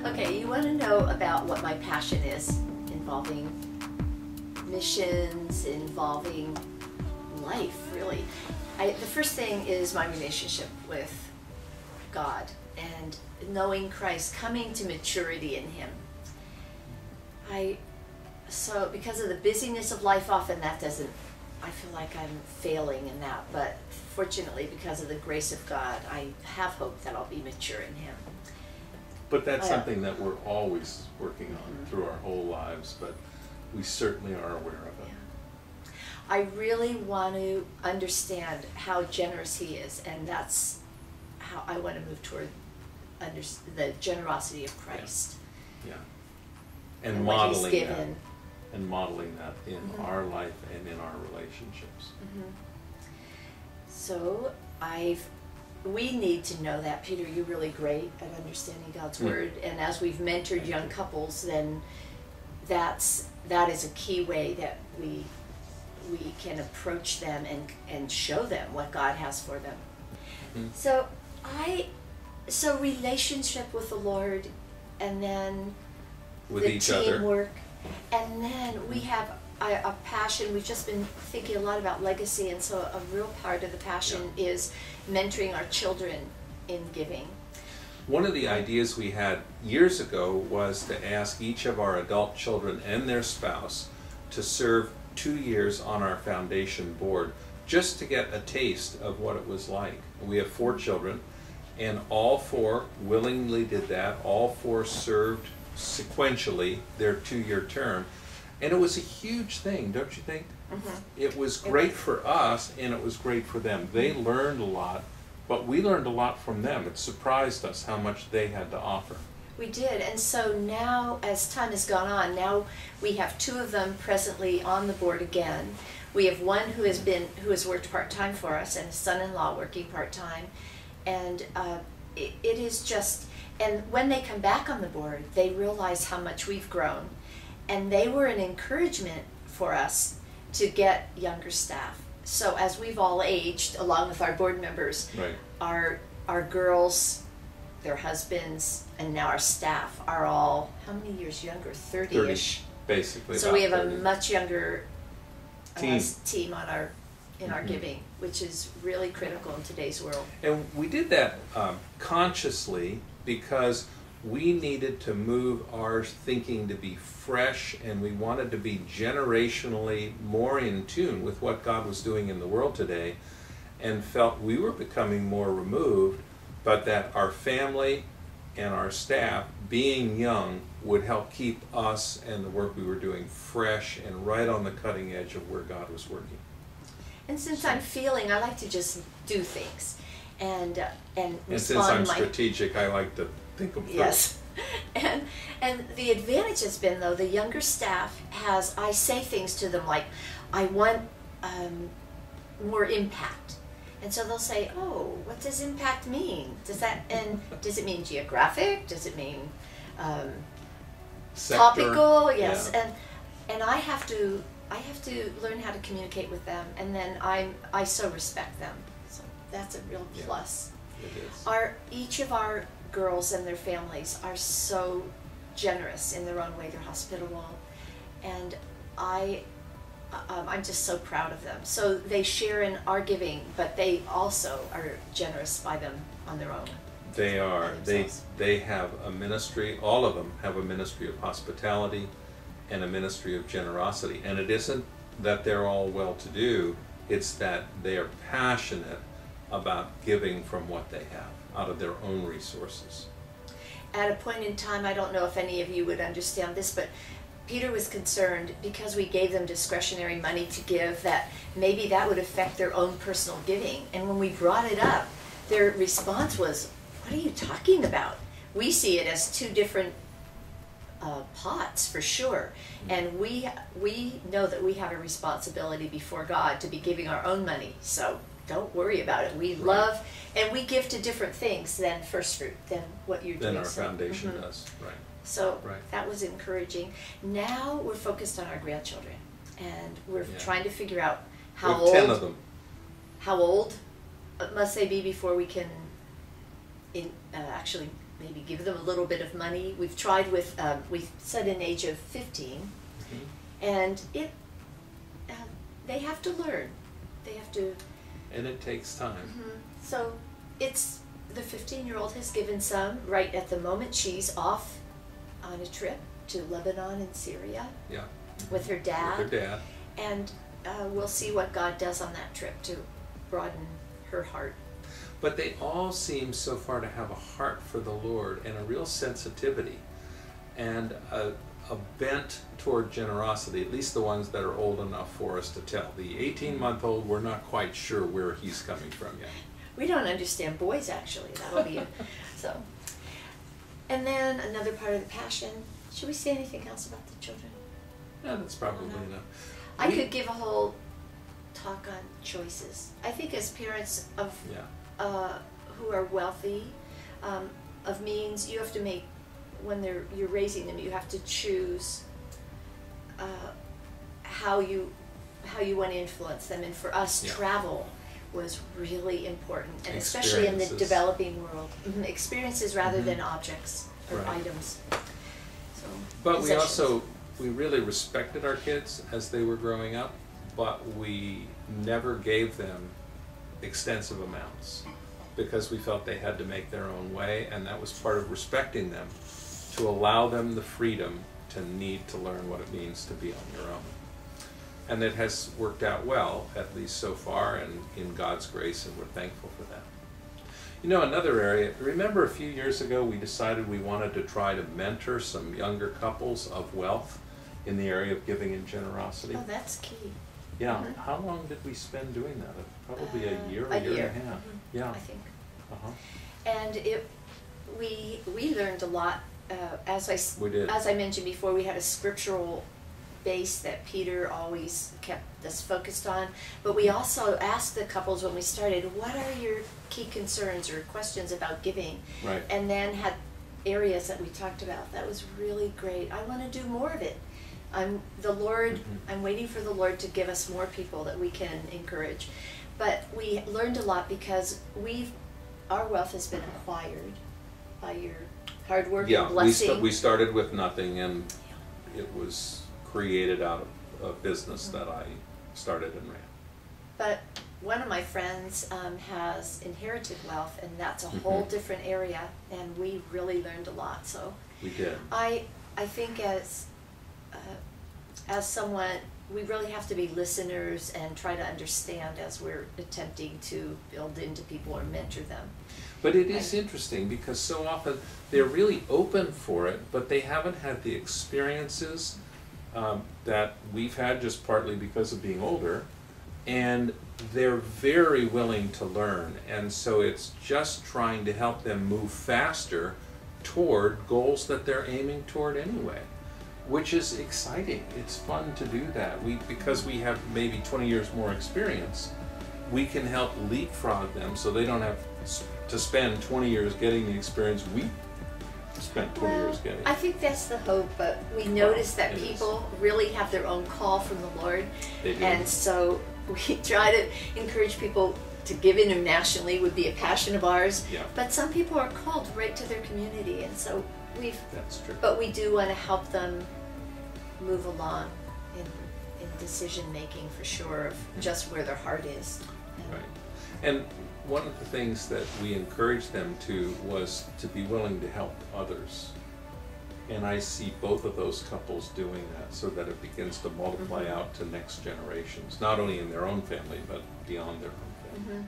Okay, you want to know about what my passion is involving missions, involving life, really. The first thing is my relationship with God and knowing Christ, coming to maturity in Him. So because of the busyness of life, often that doesn't, I feel like I'm failing in that, but fortunately because of the grace of God, I have hope that I'll be mature in Him. But that's something that we're always working on through our whole lives, but we certainly are aware of it. Yeah. I really want to understand how generous He is, and that's how I want to move toward the generosity of Christ. Yeah. And modeling that. And modeling that in our life and in our relationships. So we need to know that. Peter, you're really great at understanding God's Word, and as we've mentored young couples, then that is a key way that we can approach them and show them what God has for them. So relationship with the Lord, and then with the each other. Teamwork, and then we have a passion. We've just been thinking a lot about legacy, and so a real part of the passion is mentoring our children in giving. One of the ideas we had years ago was to ask each of our adult children and their spouse to serve 2 years on our foundation board, just to get a taste of what it was like. We have 4 children, and all 4 willingly did that. All 4 served sequentially their 2-year term, and it was a huge thing, don't you think? It was great for us, and it was great for them. They learned a lot, but we learned a lot from them. It surprised us how much they had to offer. We did, and so now, as time has gone on, now we have 2 of them presently on the board again. We have one who has worked part-time for us, and a son-in-law working part-time, and it is just. And when they come back on the board, they realize how much we've grown. And they were an encouragement for us to get younger staff. So as we've all aged, along with our board members, our girls, their husbands, and now our staff are all, how many years younger? 30-ish. 30, basically. So we have 30. a much younger team on in our giving, which is really critical in today's world. And we did that consciously, because we needed to move our thinking to be fresh, and we wanted to be generationally more in tune with what God was doing in the world today, and felt we were becoming more removed, but that our family and our staff, being young, would help keep us and the work we were doing fresh and right on the cutting edge of where God was working. And since I'm feeling, I like to just do things. And since I'm strategic, I like to think of yes. And the advantage has been, though, the younger staff I say things to them like, I want more impact. And so they'll say, oh, what does impact mean? Does it mean geographic? Does it mean topical? Yes. Yeah. And I have to learn how to communicate with them, and then I so respect them. That's a real plus. It is. Each of our girls and their families are so generous in their own way. They're hospitable, and I'm just so proud of them. So they share in our giving, but they also are generous by them on their own. They are. They have a ministry. All of them have a ministry of hospitality and a ministry of generosity. And it isn't that they're all well-to-do. It's that they are passionate about giving from what they have, out of their own resources. At a point in time, I don't know if any of you would understand this, but Peter was concerned because we gave them discretionary money to give that maybe that would affect their own personal giving. And when we brought it up, their response was, what are you talking about? We see it as 2 different pots for sure, and we know that we have a responsibility before God to be giving our own money, so don't worry about it. We love, and we give to different things than first fruit, than what you're doing. Than our foundation does, right. So that was encouraging. Now we're focused on our grandchildren, and we're trying to figure out how old. 10 of them. How old must they be before we can actually maybe give them a little bit of money. We've tried with, we've set an age of 15, and they have to learn. They have to. And it takes time. So it's, the 15-year-old has given some. Right at the moment, she's off on a trip to Lebanon and Syria. Yeah. With her dad. With her dad. And we'll see what God does on that trip to broaden her heart. But they all seem so far to have a heart for the Lord and a real sensitivity and a bent toward generosity, at least the ones that are old enough for us to tell. The 18-month-old, we're not quite sure where he's coming from yet. We don't understand boys, actually. That'll be so. And then another part of the passion. Should we say anything else about the children? Yeah, that's probably enough. I could give a whole talk on choices. I think as parents of who are wealthy, of means, you have to make, when you're raising them, you have to choose how you want to influence them. And for us, travel was really important, and especially in the developing world. Experiences rather than objects or items. So, but we really respected our kids as they were growing up, but we never gave them extensive amounts because we felt they had to make their own way, and that was part of respecting them, to allow them the freedom to need to learn what it means to be on your own. And it has worked out well, at least so far, and in God's grace, and we're thankful for that. You know, another area, remember a few years ago we decided we wanted to try to mentor some younger couples of wealth in the area of giving and generosity? Oh, that's key. Yeah. How long did we spend doing that? Probably a year and a half. Yeah. I think. And we learned a lot. As I mentioned before, we had a scriptural base that Peter always kept us focused on. But we also asked the couples when we started, what are your key concerns or questions about giving? Right. And then had areas that we talked about. That was really great. I want to do more of it. I'm waiting for the Lord to give us more people that we can encourage. But we learned a lot because our wealth has been acquired by your hard work and blessing. We started with nothing, and it was created out of a business that I started and ran. But one of my friends has inherited wealth, and that's a whole different area, and we really learned a lot. So we did. I think as someone, we really have to be listeners and try to understand as we're attempting to build into people or mentor them. But it is interesting because so often they're really open for it, but they haven't had the experiences that we've had, just partly because of being older, and they're very willing to learn. And so it's just trying to help them move faster toward goals that they're aiming toward anyway, which is exciting. It's fun to do that. Because we have maybe 20 years more experience, we can help leapfrog them so they don't have to spend 20 years getting the experience we spent 20 years getting. I think that's the hope, but we notice that people really have their own call from the Lord. They do. And so we try to encourage people to give internationally, would be a passion of ours. Yeah. But some people are called right to their community, and so that's true. But we do want to help them move along in decision making, for sure, of just where their heart is. Right. And one of the things that we encouraged them to was to be willing to help others. And I see both of those couples doing that, so that it begins to multiply out to next generations, not only in their own family, but beyond their own family.